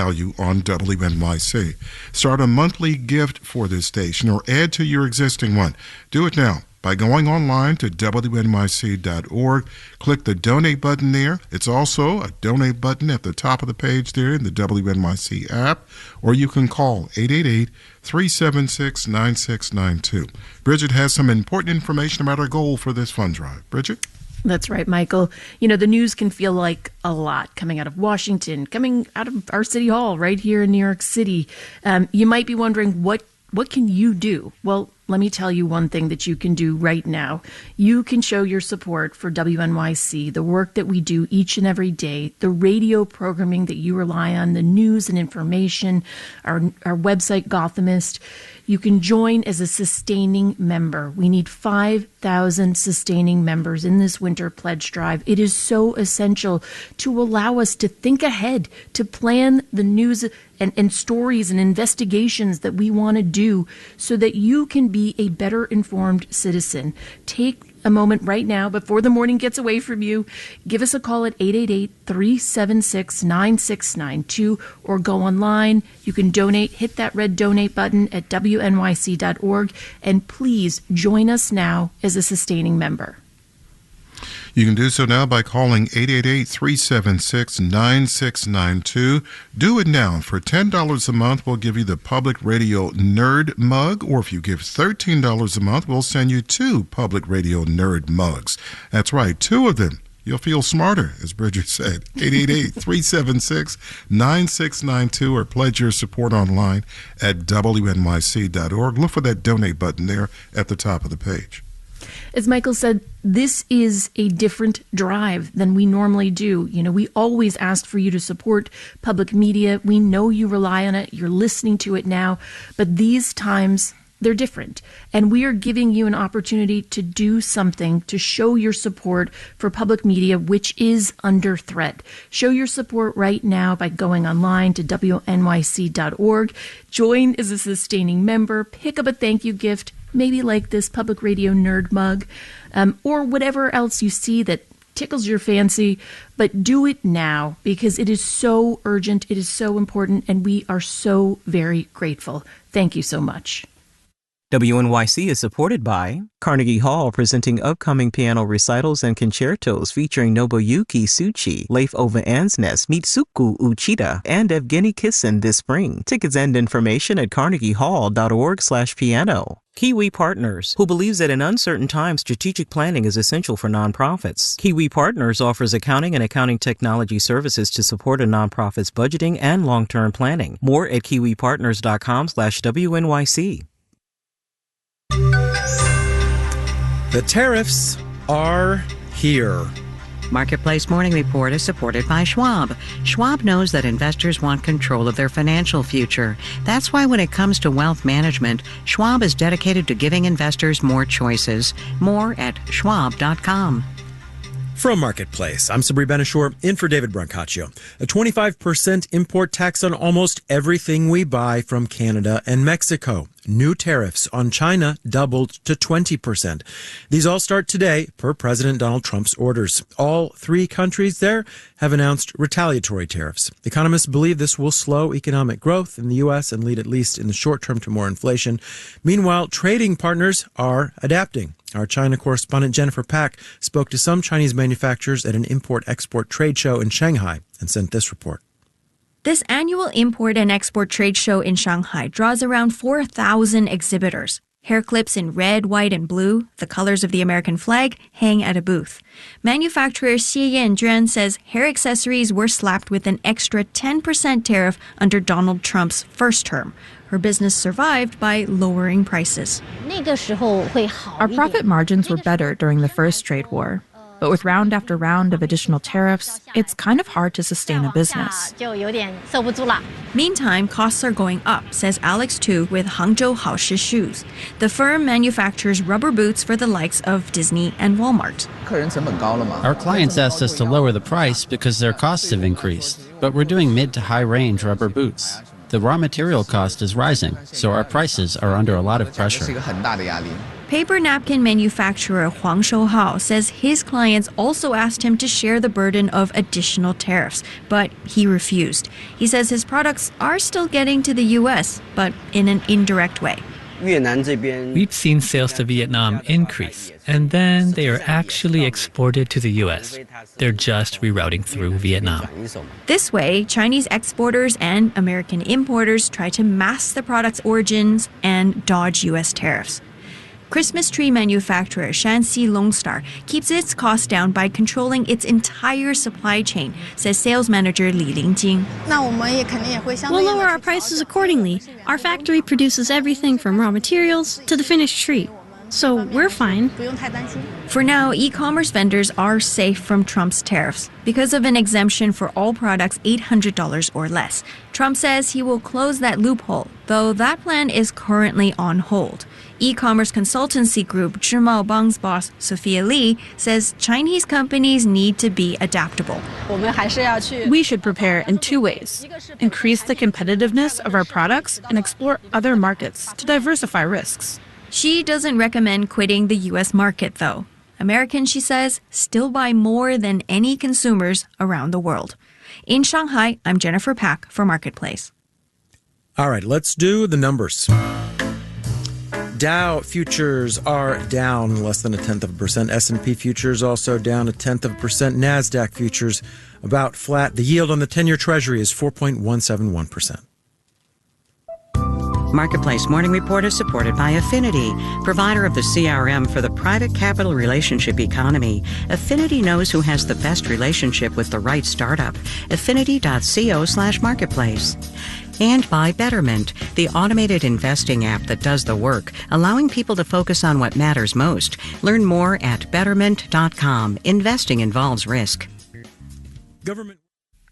value on WNYC. Start a monthly gift for this station or add to your existing one. Do it now by going online to WNYC.org. Click the donate button there. It's also a donate button at the top of the page there in the WNYC app, or you can call 888-376-9692. Bridget has some important information about our goal for this fund drive. Bridget? That's right, Michael. You know, the news can feel like a lot coming out of Washington, coming out of our city hall right here in New York City. You might be wondering, what can you do? Well, let me tell you one thing that you can do right now. You can show your support for WNYC, the work that we do each and every day, the radio programming that you rely on, the news and information, our website, Gothamist. You can join as a sustaining member. We need 5,000 sustaining members in this winter pledge drive. It is so essential to allow us to think ahead, to plan the news and stories and investigations that we want to do so that you can be a better informed citizen. Take a moment right now before the morning gets away from you. Give us a call at 888-376-9692 or go online. You can donate. Hit that red donate button at WNYC.org. And please join us now as a sustaining member. You can do so now by calling 888-376-9692. Do it now. For $10 a month, we'll give you the Public Radio Nerd Mug, or if you give $13 a month, we'll send you 2 Public Radio Nerd Mugs. That's right, 2 of them. You'll feel smarter, as Bridget said. 888-376-9692 or pledge your support online at WNYC.org. Look for that donate button there at the top of the page. As Michael said, this is a different drive than we normally do. You know, we always ask for you to support public media. We know you rely on it. You're listening to it now. But these times, they're different. And we are giving you an opportunity to do something to show your support for public media, which is under threat. Show your support right now by going online to WNYC.org. Join as a sustaining member. Pick up a thank you gift, maybe like this Public Radio Nerd Mug, or whatever else you see that tickles your fancy, but do it now because it is so urgent, it is so important, and we are so very grateful. Thank you so much. WNYC is supported by Carnegie Hall, presenting upcoming piano recitals and concertos featuring Nobuyuki Tsuchi, Leif Ove Ansnes, Mitsuko Uchida, and Evgeny Kissin this spring. Tickets and information at carnegiehall.org/piano. Kiwi Partners, who believes that in uncertain times, strategic planning is essential for nonprofits. Kiwi Partners offers accounting and accounting technology services to support a nonprofit's budgeting and long-term planning. More at kiwipartners.com/WNYC. The tariffs are here. Marketplace Morning Report is supported by Schwab. Schwab knows that investors want control of their financial future. That's why when it comes to wealth management, Schwab is dedicated to giving investors more choices. More at schwab.com. From Marketplace, I'm Sabri Benishore, in for David Brancaccio. A 25% import tax on almost everything we buy from Canada and Mexico. New tariffs on China doubled to 20%. These all start today, per President Donald Trump's orders. All 3 countries there have announced retaliatory tariffs. Economists believe this will slow economic growth in the U.S. and lead, at least in the short term, to more inflation. Meanwhile, trading partners are adapting. Our China correspondent Jennifer Pack spoke to some Chinese manufacturers at an import-export trade show in Shanghai and sent this report. This annual import and export trade show in Shanghai draws around 4,000 exhibitors. Hair clips in red, white, and blue, the colors of the American flag, hang at a booth. Manufacturer Xie Yanjuan says hair accessories were slapped with an extra 10% tariff under Donald Trump's first term. Her business survived by lowering prices. Our profit margins were better during the first trade war. But with round after round of additional tariffs, it's kind of hard to sustain a business. Meantime, costs are going up, says Alex Tu with Hangzhou Haoshi Shoes. The firm manufactures rubber boots for the likes of Disney and Walmart. Our clients asked us to lower the price because their costs have increased, but we're doing mid to high range rubber boots. The raw material cost is rising, so our prices are under a lot of pressure. Paper napkin manufacturer Huang Shouhao says his clients also asked him to share the burden of additional tariffs, but he refused. He says his products are still getting to the U.S., but in an indirect way. We've seen sales to Vietnam increase, and then they are actually exported to the U.S. They're just rerouting through Vietnam. This way, Chinese exporters and American importers try to mask the product's origins and dodge U.S. tariffs. Christmas tree manufacturer Shanxi Longstar keeps its costs down by controlling its entire supply chain, says sales manager Li Lingjing. We'll lower our prices accordingly. Our factory produces everything from raw materials to the finished tree. So we're fine. For now, e-commerce vendors are safe from Trump's tariffs because of an exemption for all products $800 or less. Trump says he will close that loophole, though that plan is currently on hold. E-commerce consultancy group Zhimao Bang's boss, Sophia Li, says Chinese companies need to be adaptable. We should prepare in two ways: increase the competitiveness of our products and explore other markets to diversify risks. She doesn't recommend quitting the U.S. market, though. Americans, she says, still buy more than any consumers around the world. In Shanghai, I'm Jennifer Pack for Marketplace. All right, let's do the numbers. Dow futures are down less than 0.1%. S&P futures also down 0.1%. NASDAQ futures about flat. The yield on the 10-year Treasury is 4.171%. Marketplace Morning Report is supported by Affinity, provider of the CRM for the private capital relationship economy. Affinity knows who has the best relationship with the right startup. Affinity.co/marketplace. And by Betterment, the automated investing app that does the work, allowing people to focus on what matters most. Learn more at betterment.com. Investing involves risk. Government